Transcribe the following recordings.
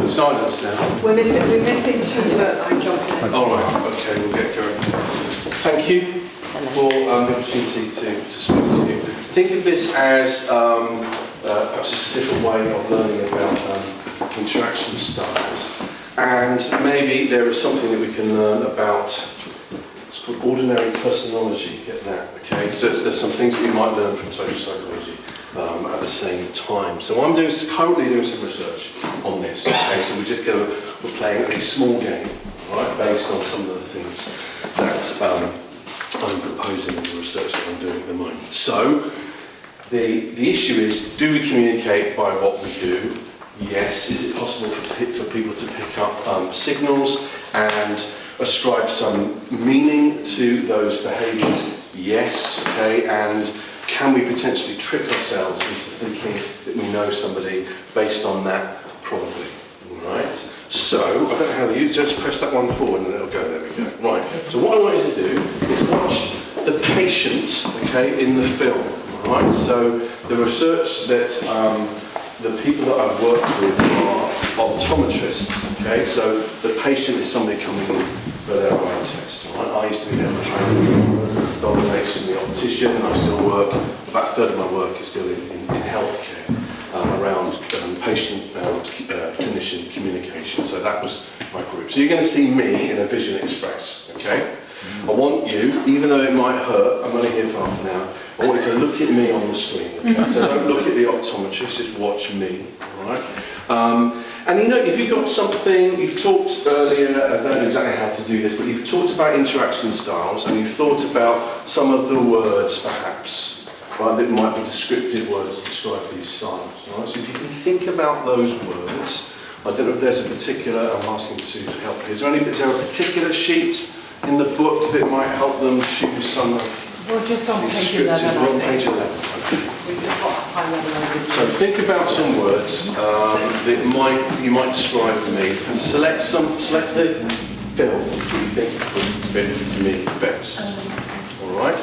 Silence now. We're missing two, but I'm jumping. All right, okay, we'll get going. Thank you for the opportunity to speak to you. Think of this as perhaps just a different way of learning about interaction styles. And maybe there is something that we can learn about, it's called ordinary personology, get that, okay? So there's some things that you might learn from social psychology at the same time. So I'm currently doing some research on this, okay? So we're playing a small game, right, based on some of the things that I'm proposing in the research that I'm doing at the moment. So the issue is, do we communicate by what we do? Yes. Is it possible for people to pick up signals and ascribe some meaning to those behaviours? Yes. Okay. And can we potentially trick ourselves into thinking that we know somebody based on that? Probably. Right. So I don't know how you just press that one forward and it'll go. There we go. Right. So what I want you to do is watch the patient, okay, in the film. Right. So the research that the people that I've worked with are optometrists, okay? So the patient is somebody coming in for their eye test, right? I used to be able to train Don Mason, the optician, and I still work, about a third of my work is still in healthcare, around patient and clinician communication. So that was my group. So you're going to see me in a Vision Express, okay? I want you, even though it might hurt, I'm only here for half an hour, I want you to look at me on the screen, okay? So don't look at the optometrist, just watch me, alright? And you know, if you've got something, you've talked earlier, I don't know exactly how to do this, but you've talked about interaction styles and you've thought about some of the words, perhaps, right, that might be descriptive words to describe these styles, right? So if you can think about those words, I don't know if there's a particular, I'm asking to help here, is there a particular sheet in the book that might help them choose some Well, just on page 11, on I page think. 11. We've just got a high level overview. So think about some words that you might describe to me, and select the film that you think would fit me best. All right.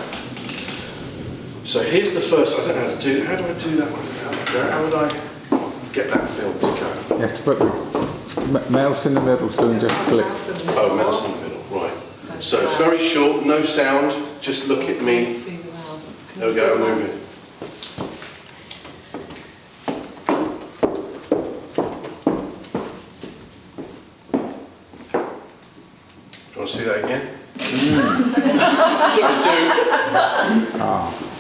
So here's the first. I don't know how to do. How do I do that one? How would I get that film to go? You have to put the mouse in the middle, so you just click. Oh, mouse in the middle. Right. So it's very short, no sound. Just look at me. There we go. I'm moving. Do you want to see that again? Sorry, do.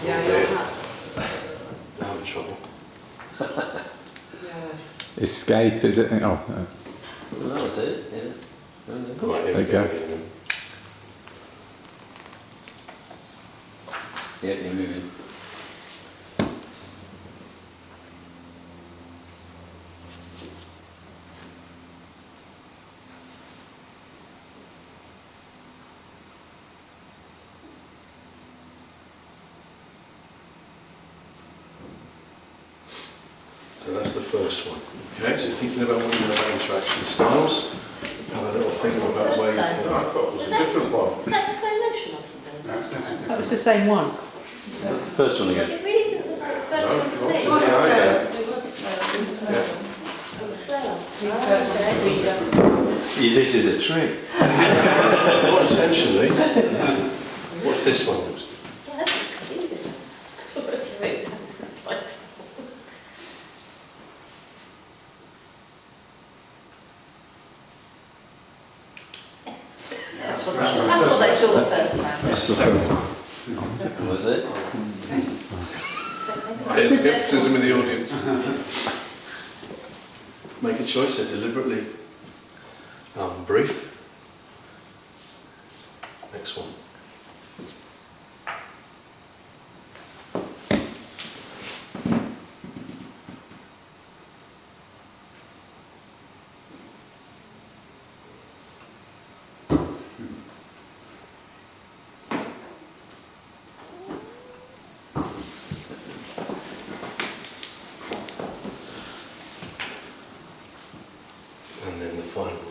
Yeah. Now I'm in trouble. Yes. Escape, is it? Oh, no. No, that's it, yeah. Right, here There we you go. go. Yeah, you're moving. So that's the first one. Okay, so thinking about what you know about interaction styles, have a little think about where you think I thought it was a different one. Was that the slow motion or something? That was the same one. That's the first one again. It really didn't look like the first one to me. It was slow. It was slow. It was slower. Oh, okay. This is a trick. Not intentionally. What's this one? Yeah, that's easy. That's what I wrote down. That's what they saw the first time. That's the second one. Was it? There's skepticism in the audience. Make a choice, they're deliberately brief. Next one. And then the final one.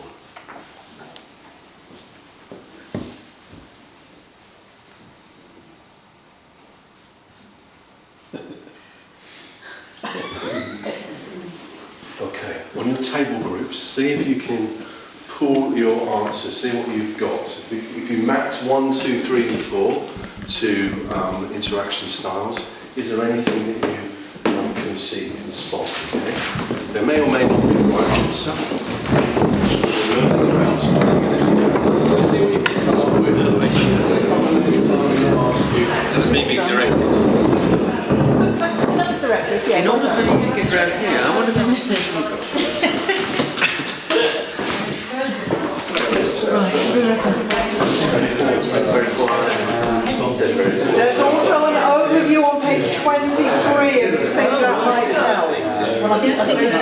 Okay. on your table groups, see if you can pull your answers, see what you've got. If you mapped 1, 2, 3 and 4 to interaction styles, is there anything that you can see, can spot? Okay? There may or may not be the right answer. We're learning about spotting it. So see what you can come up with. That was me being directed. That was directed, yes. In order for me to get round here, I wonder if this is There's also an overview on page 23 if you think that might help. I think it's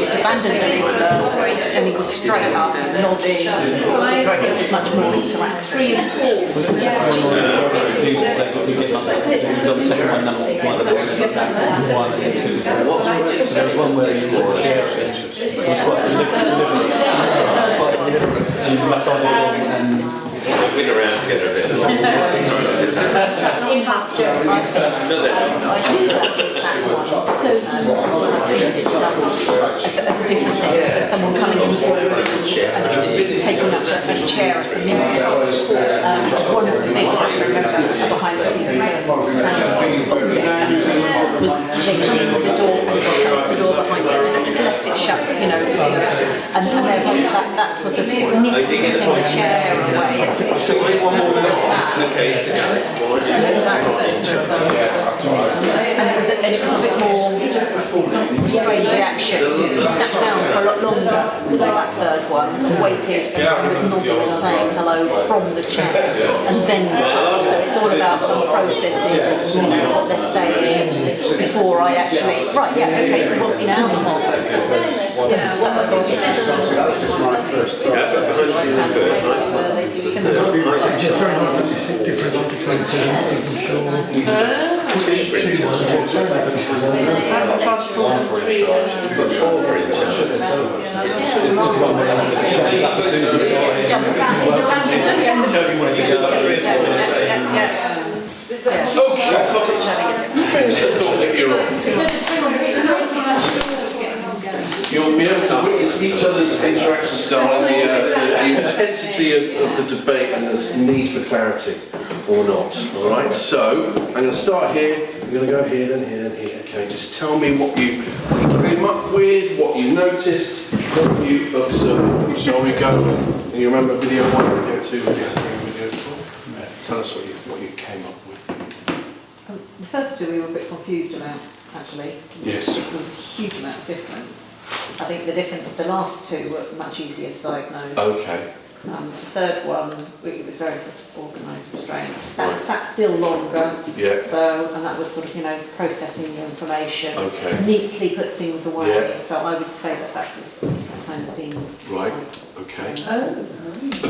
Abandoned the leaflet and he was straight up, nodding, much more interactive. 3 and 4. There was one where you were I've been around together a bit. So as a different thing, so someone coming into a room and taking up a chair at a meeting. One of the things I remember behind the scenes person saying was they come in with the door and shut the door behind them and just let it shut, you know, and then that sort of nipping the chair away. It's and it was a bit more restrained reaction. He sat down for a lot longer for that third one, waited and was nodding and saying hello from the chair, and then so it's all about processing, you know, what they're saying before I actually okay, they want me now. So You'll be able to witness each other's interaction style and the intensity of the debate and the need for clarity or not. All right, so I'm going to start here, I'm going to go here, then here, then here. Okay, just tell me what you came up with, what you noticed, what you observed. Shall we go? And you remember video 1, video 2, video 3, video 4? Tell us what you came up with. the first two we were a bit confused about, actually. Yes. There was a huge amount of difference. I think the last two were much easier to diagnose. Okay. The third one, it was very sort of organised, restrained. Sat still longer. Yeah. So, and that was sort of, you know, processing the information. Okay. Neatly put things away. Yeah. So I would say that was behind the scenes. Right. Okay. Oh.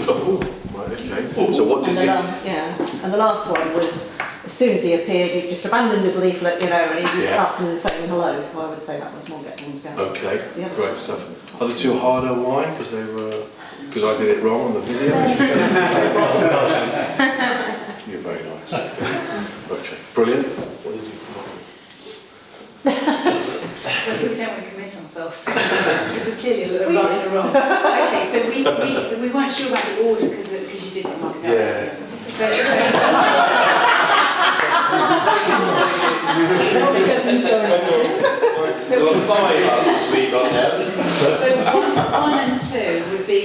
Oh. Right. Okay. So what did you? And the last one was, as soon as he appeared, he just abandoned his leaflet, you know, and he was up and saying hello. So I would say that was more get things going. Okay. Great stuff. Are the two harder? Why? Because they were. Because I did it wrong on the video. You're very nice. Okay. Brilliant. What did you come up with? We don't want to commit ourselves. This is clearly a little right and wrong. Okay, so we weren't sure about the order because you didn't mark it up. Yeah. So 5 answers we got now. So 1 and 2 would be,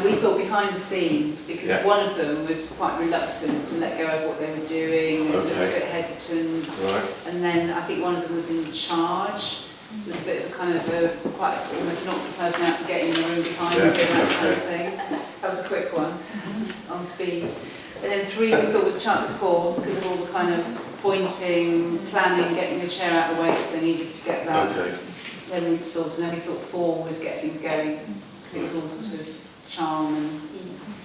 we thought behind the scenes, because one of them was quite reluctant to let go of what they were doing, and was a bit hesitant. Right. And then I think one of them was in charge. It was a bit of kind of quite almost knocked the person out to get in the room behind and doing that kind of thing. That was a quick one, on speed. And then 3 we thought was chart the course because of all the kind of pointing, planning, getting the chair out of the way because they needed to get that then we sort, and then we thought 4 was get things going, because it was all sort of charm and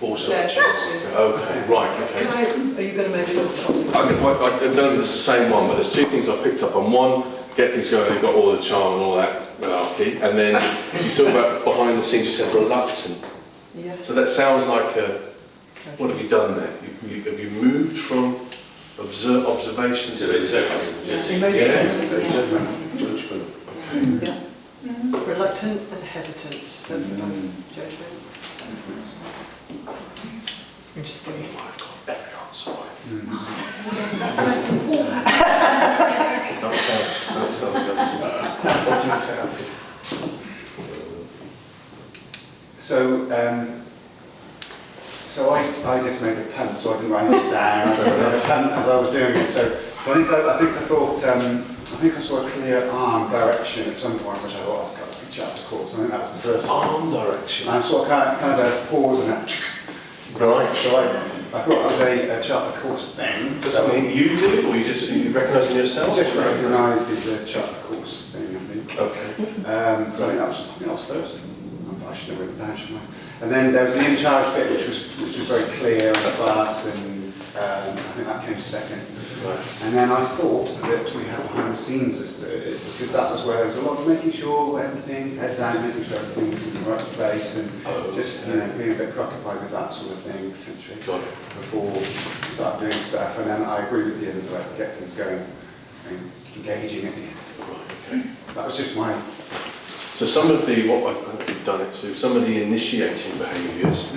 Also, churches. okay, right, okay. Can are you going to maybe look at I don't know if it's the same one, but there's 2 things I picked up on. One, get things going, you've got all the charm and all that malarkey. And then you talk about behind the scenes, you said reluctant. Yes. So that sounds like what have you done there? Have you moved from observation to judgment? Okay. Yeah. Reluctant and hesitant. That's a nice judgment. Interesting. Oh, I've got every answer right. That's the most important. Don't tell the others. What's your happy? So I just made a punt, so I didn't write it down. I made a punt as I was doing it. So I think I saw a clear arm direction at some point, which I thought, I've got to reach out the course. I think that was the first. Arm direction. I saw kind of a pause and that. Right. So I thought that was a charter course thing. Does that mean you did it, or you recognising yourself? Just recognised the charter course thing, I think. Okay. So I think that was first. I should have written it down, shouldn't I? And then there was the in charge bit, which was very clear and fast, and I think that came second. Right. And then I thought that we had behind the scenes as third, because that was where there was a lot of making sure everything, head down, making sure everything was in the right place, and just being a bit preoccupied with that sort of thing, potentially, before we start doing stuff. And then I agree with the others about get things going and engaging at the end. Right, okay. That was just my. So some of the, what I've done it to, some of the initiating behaviours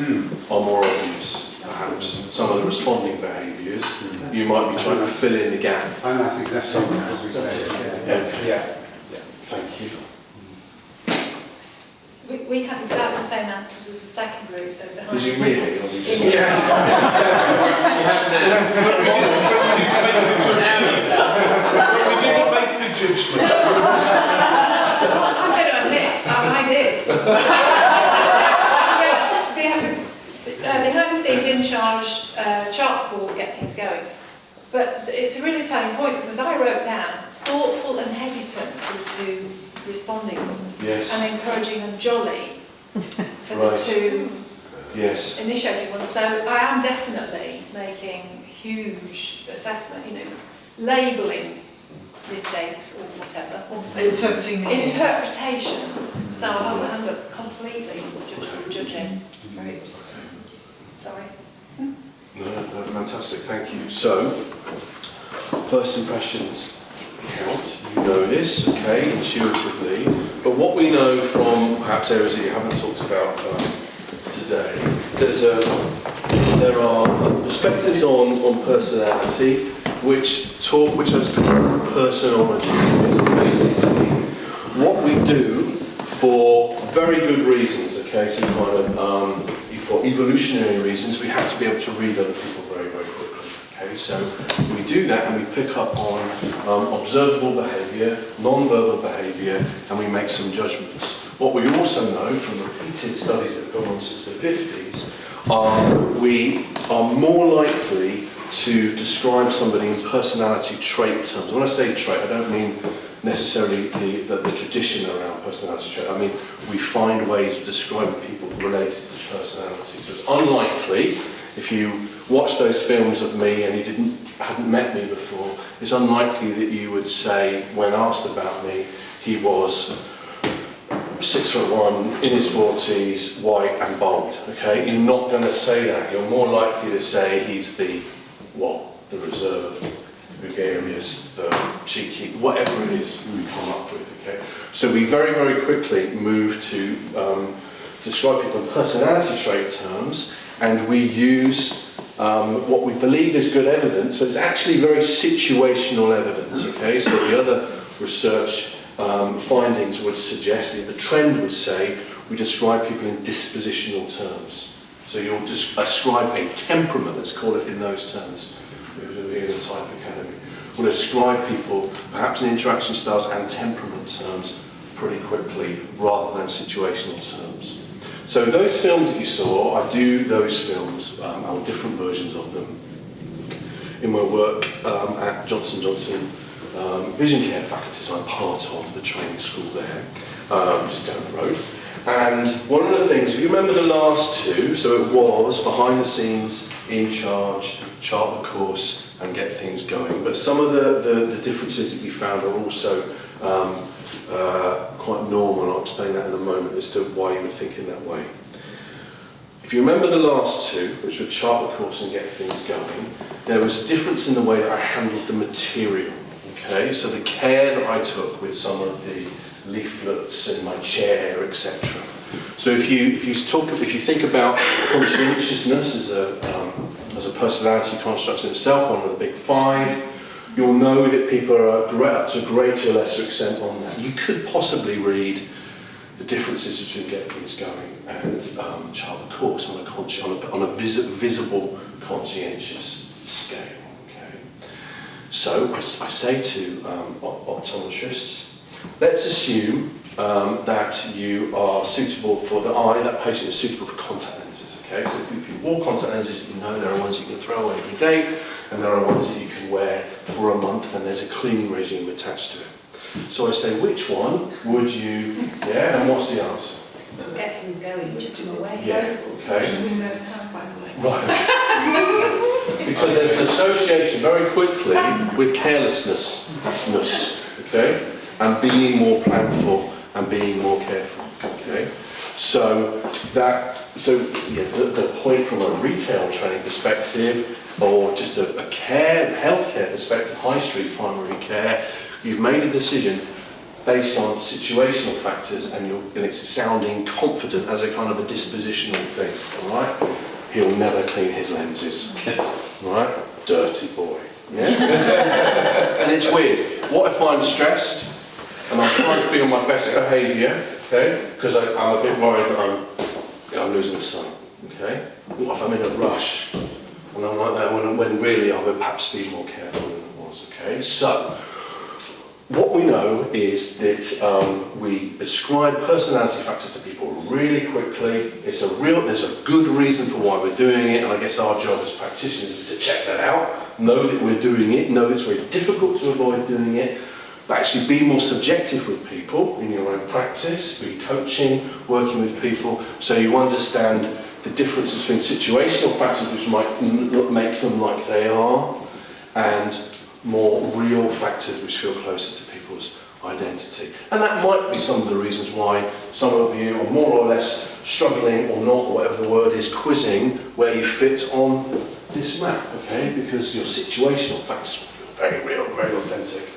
are more obvious, perhaps. Some of the responding behaviours, you might be trying to fill in the gap. And that's exactly as we say. Yeah. Thank you. We had exactly the same answers as the second group, so behind Did you the really? scenes- Or did you In just- I'm going to admit, I did. Behind the scenes, in charge, chart calls get things going. But it's a really telling point, because I wrote down thoughtful and hesitant for the 2 responding ones, Yes. and encouraging and jolly for Right. the 2 Yes. initiating ones. So I am definitely making huge assessment, labelling mistakes or whatever, or Interpreting meaning. interpretations. So I'll hold my hand up completely judging. Right. Sorry. No, fantastic, thank you. So, first impressions count, you know this, okay, intuitively. But what we know from perhaps areas that you haven't talked about today, there are perspectives on personality which has personology. Basically, what we do for very good reasons, okay, some kind of for evolutionary reasons, we have to be able to read other people very, very quickly. Okay, so we do that and we pick up on observable behaviour, non-verbal behaviour, and we make some judgments. What we also know from repeated studies that have gone on since the 50s we are more likely to describe somebody in personality trait terms. When I say trait, I don't mean necessarily the tradition around personality trait. I mean, we find ways of describing people related to personality. So it's unlikely, if you watch those films of me and you hadn't met me before, it's unlikely that you would say, when asked about me, he was 6'1", in his 40s, white and bald. Okay, you're not going to say that. You're more likely to say he's the reserved, gregarious, the cheeky, whatever it is we come up with. Okay, so we very, very quickly move to describe people in personality trait terms, and we use what we believe is good evidence, but it's actually very situational evidence. Okay, so the other research findings would suggest, the trend would say, we describe people in dispositional terms. So you'll just ascribe a temperament, let's call it in those terms. We're in the Type Academy. We'll describe people perhaps in interaction styles and temperament terms pretty quickly rather than situational terms. So those films that you saw, I do those films, or different versions of them, in my work at Johnson & Johnson vision care faculties. I'm part of the training school there, just down the road. And one of the things, if you remember the last two, so it was behind the scenes, in charge, chart the course and get things going. But some of the differences that we found are also quite normal, and I'll explain that in a moment as to why you would think in that way. If you remember the last two, which were chart the course and get things going, there was a difference in the way that I handled the material. Okay, so the care that I took with some of the leaflets in my chair, etc. So if you think about conscientiousness as a personality construct in itself, one of the big five, you'll know that people are up to a greater or lesser extent on that. You could possibly read the differences between get things going and chart the course on a visible conscientious scale. Okay, so I say to optometrists, let's assume that you are suitable for the eye, that patient is suitable for contact lenses. Okay, so if you wore contact lenses, you know there are ones you can throw away every day, and there are ones that you can wear for a month, and there's a cleaning regime attached to it. So I say, which one would you, and what's the answer? Get things going, you took them away. Okay. Right. Because there's an association very quickly with carelessness, okay, and being more planful and being more careful. Okay. So the point from a retail training perspective, or just a healthcare perspective, high street primary care, you've made a decision based on situational factors, and it's sounding confident as a kind of a dispositional thing, all right? He'll never clean his lenses, all right? Dirty boy, yeah? And it's weird. What if I'm stressed and I'm trying to be on my best behaviour, okay? Because I'm a bit worried that I'm losing the sight, okay? What if I'm in a rush and I'm like that when really I would perhaps be more careful than I was, okay? So, what we know is that we ascribe personality factors to people really quickly. There's a good reason for why we're doing it, and I guess our job as practitioners is to check that out, know that we're doing it, know it's very difficult to avoid doing it, but actually be more subjective with people in your own practice, be coaching, working with people, so you understand the difference between situational factors which might make them like they are, and more real factors which feel closer to people's identity. And that might be some of the reasons why some of you are more or less struggling or not, or whatever the word is, quizzing where you fit on this map, okay? Because your situational facts feel very real, very authentic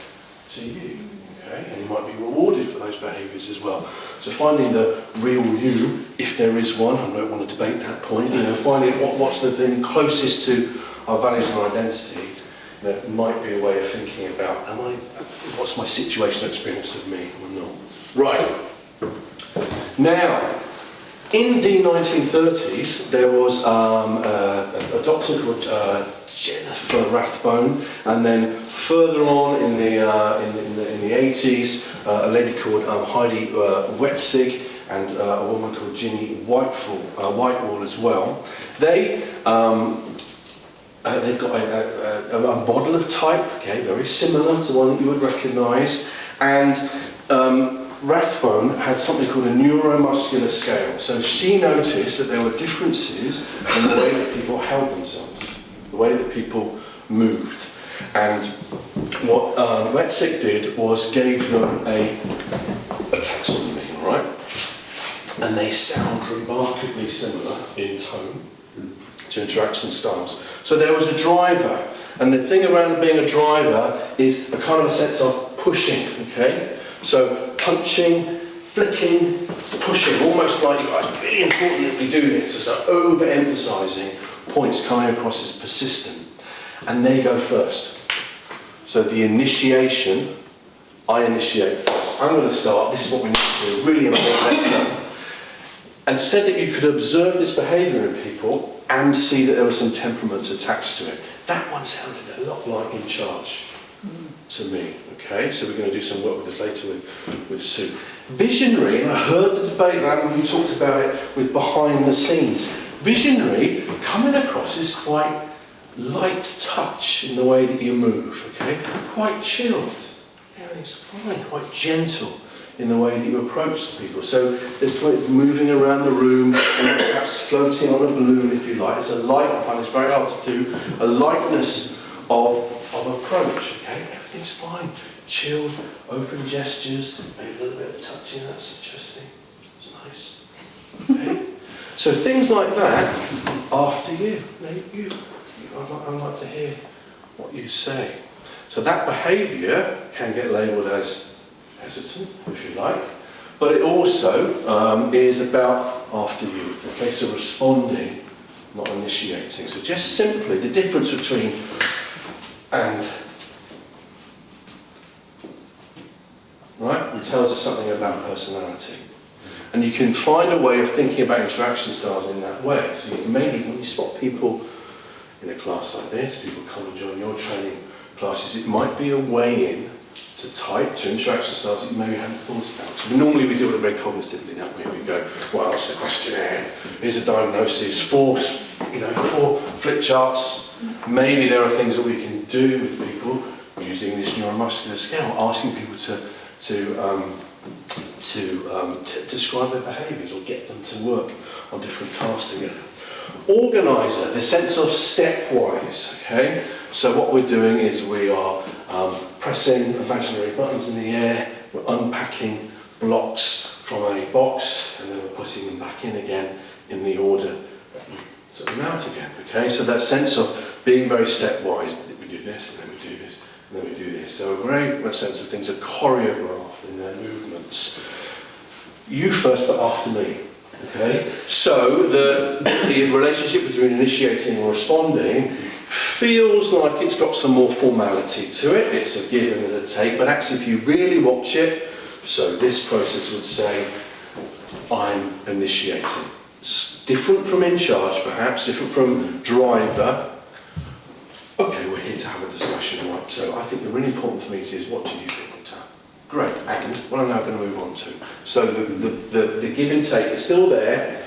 to you, okay? And you might be rewarded for those behaviours as well. So finding the real you, if there is one, I don't want to debate that point, finding what's the thing closest to our values and identity, that might be a way of thinking about, what's my situational experience of me or not? Right. Now, in the 1930s, there was a doctor called Jennifer Rathbone, and then further on in the 80s, a lady called Heidi Wetzig, and a woman called Ginny Whitewall as well. They've got a model of type, okay, very similar to one that you would recognise, and Rathbone had something called a neuromuscular scale. So she noticed that there were differences in the way that people held themselves, the way that people moved. And what Wetzig did was gave them a taxonomy, right? And they sound remarkably similar in tone to interaction styles. So there was a driver, and the thing around being a driver is a kind of a sense of pushing, okay? So punching, flicking, pushing, almost like it's really important that we do this, so overemphasizing points coming across as persistent. And they go first. So the initiation, I initiate first. I'm going to start, this is what we need to do, really important, let's go. And said that you could observe this behaviour in people and see that there was some temperament attached to it. That one sounded a lot like in charge to me, okay? So we're going to do some work with this later with Sue. Visionary, and I heard the debate when we talked about it with behind the scenes. Visionary coming across is quite light touch in the way that you move, okay? Quite chilled, everything's fine, quite gentle in the way that you approach people. So there's moving around the room, and perhaps floating on a balloon if you like. It's a light, I find it's very hard to do, a lightness of approach, okay? Everything's fine, chilled, open gestures, maybe a little bit of touching, that's interesting, it's nice, okay? So things like that, after you, maybe I'd like to hear what you say. So that behaviour can get labelled as hesitant, if you like, but it also is about after you, okay, so responding, not initiating. So just simply the difference between and, right, it tells us something about personality. And you can find a way of thinking about interaction styles in that way. So you maybe, when you spot people in a class like this, people come and join your training classes, it might be a way in to type to interaction styles that you maybe hadn't thought about. So normally we do it very cognitively, don't we? We go, well, it's a questionnaire, here's a diagnosis, four flip charts. Maybe there are things that we can do with people using this neuromuscular scale, asking people to describe their behaviours or get them to work on different tasks together. Organiser, the sense of stepwise, okay? So what we're doing is we are pressing imaginary buttons in the air, we're unpacking blocks from a box, and then we're putting them back in again in the order that we put them out again, okay? So that sense of being very stepwise, we do this, and then we do this, and then we do this. So a very much sense of things are choreographed in their movements. You first, but after me. Okay, so the relationship between initiating and responding feels like it's got some more formality to it. It's a give and a take, but actually if you really watch it, so this process would say, I'm initiating. It's different from in charge perhaps, different from driver. Okay, we're here to have a discussion, right? So I think the really important for me is what do you think? Great, and what I'm now going to move on to. So the give and take is still there,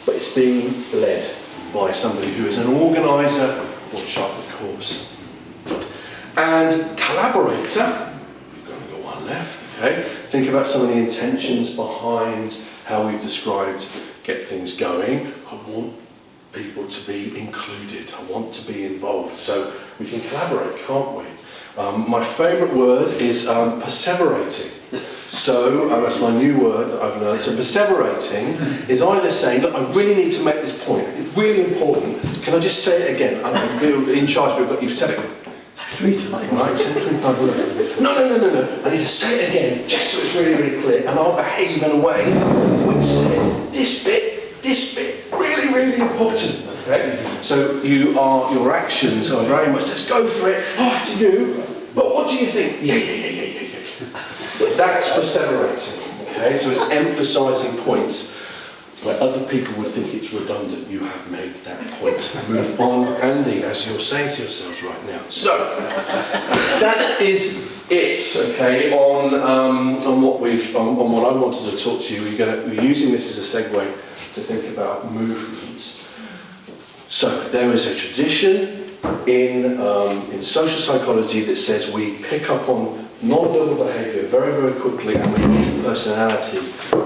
but it's being led by somebody who is an organiser or chart the course. And collaborator, we've only got one left, okay? Think about some of the intentions behind how we've described get things going. I want people to be included, I want to be involved. So we can collaborate, can't we? My favourite word is perseverating. So that's my new word that I've learned. So perseverating is either saying, look, I really need to make this point. It's really important. Can I just say it again? I'm in charge, but you've said it 3 times. Right? Said it 3 times. No. I need to say it again, just so it's really, really clear. And I'll behave in a way which says this bit, really, really important. Okay? So your actions are very much, let's go for it, after you, but what do you think? Yeah. That's perseverating, okay? So it's emphasising points where other people would think it's redundant. You have made that point. Move on, Andy, as you're saying to yourselves right now. So, that is it, okay, on what I wanted to talk to you. We're using this as a segue to think about movement. So there is a tradition in social psychology that says we pick up on non-verbal behaviour very, very quickly and we give personality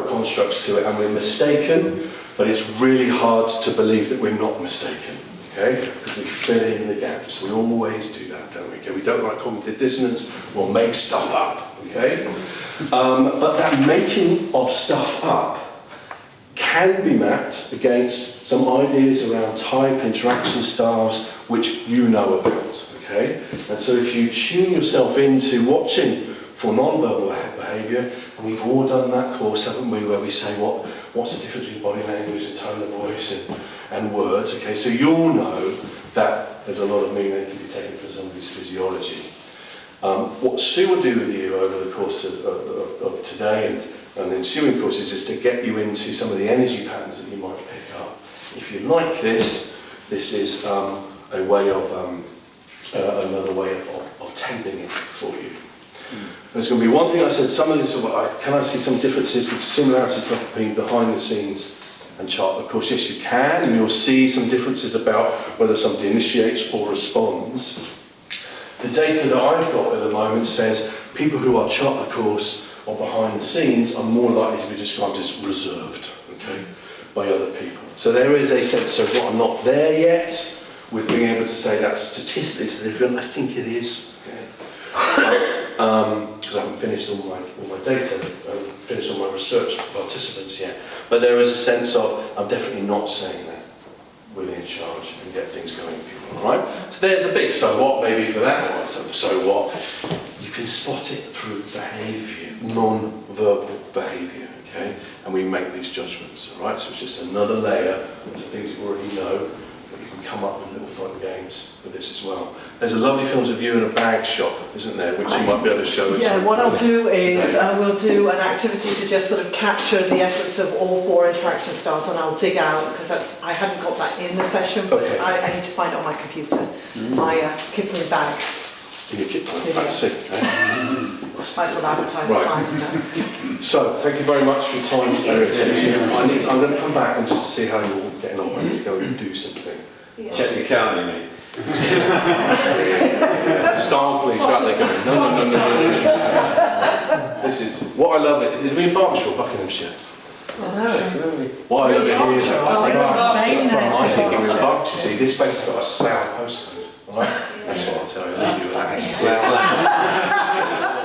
constructs to it and we're mistaken, but it's really hard to believe that we're not mistaken, okay? Because we fill in the gaps. We always do that, don't we? Okay? We don't like cognitive dissonance, we'll make stuff up, okay? But that making of stuff up can be mapped against some ideas around type, interaction styles, which you know about, okay? And so if you tune yourself into watching for non-verbal behaviour, and we've all done that course, haven't we, where we say what's the difference between body language and tone of voice and words, okay? So you'll know that there's a lot of meaning that can be taken from somebody's physiology. What Sue will do with you over the course of today and the ensuing courses is to get you into some of the energy patterns that you might pick up. If you like this is a way of another way of tending it for you. There's going to be one thing I said, some of this, can I see some differences, but similarities between behind the scenes and chart the course. Yes, you can, and you'll see some differences about whether somebody initiates or responds. The data that I've got at the moment says people who are chart the course or behind the scenes are more likely to be described as reserved, okay, by other people. So there is a sense of what I'm not there yet with being able to say that's statistically significant. I think it is, okay. Because I haven't finished all my data, I haven't finished all my research participants yet. But there is a sense of I'm definitely not saying that. Within charge and get things going for people, all right? So there's a big so what maybe for that one. So what? You can spot it through behaviour, non-verbal behaviour, okay? And we make these judgments, all right? So it's just another layer to things you already know, but you can come up with little fun games with this as well. There's a lovely films of you in a bag shop, isn't there, which you might be able to show us. Yeah, what I'll do is we'll do an activity to just sort of capture the essence of all 4 interaction styles, and I'll dig out, because I hadn't got that in the session, but Okay. I need to find it on my computer, my Kipling bag. In your kit, fancy. Might as well advertise Right. time. So, thank you very much for your time and your attention. I'm going to come back and just see how you're all getting on. Let's go and do something. Check your calendar, you mean? Style, please. Right, they go. No. This is what I love. It is we in Berkshire, or Buckinghamshire. What I love it here. I think it was Berkshire. See, this place has got a Slough postcode, right? That's what I'll tell you. I'll leave you with that. Slough.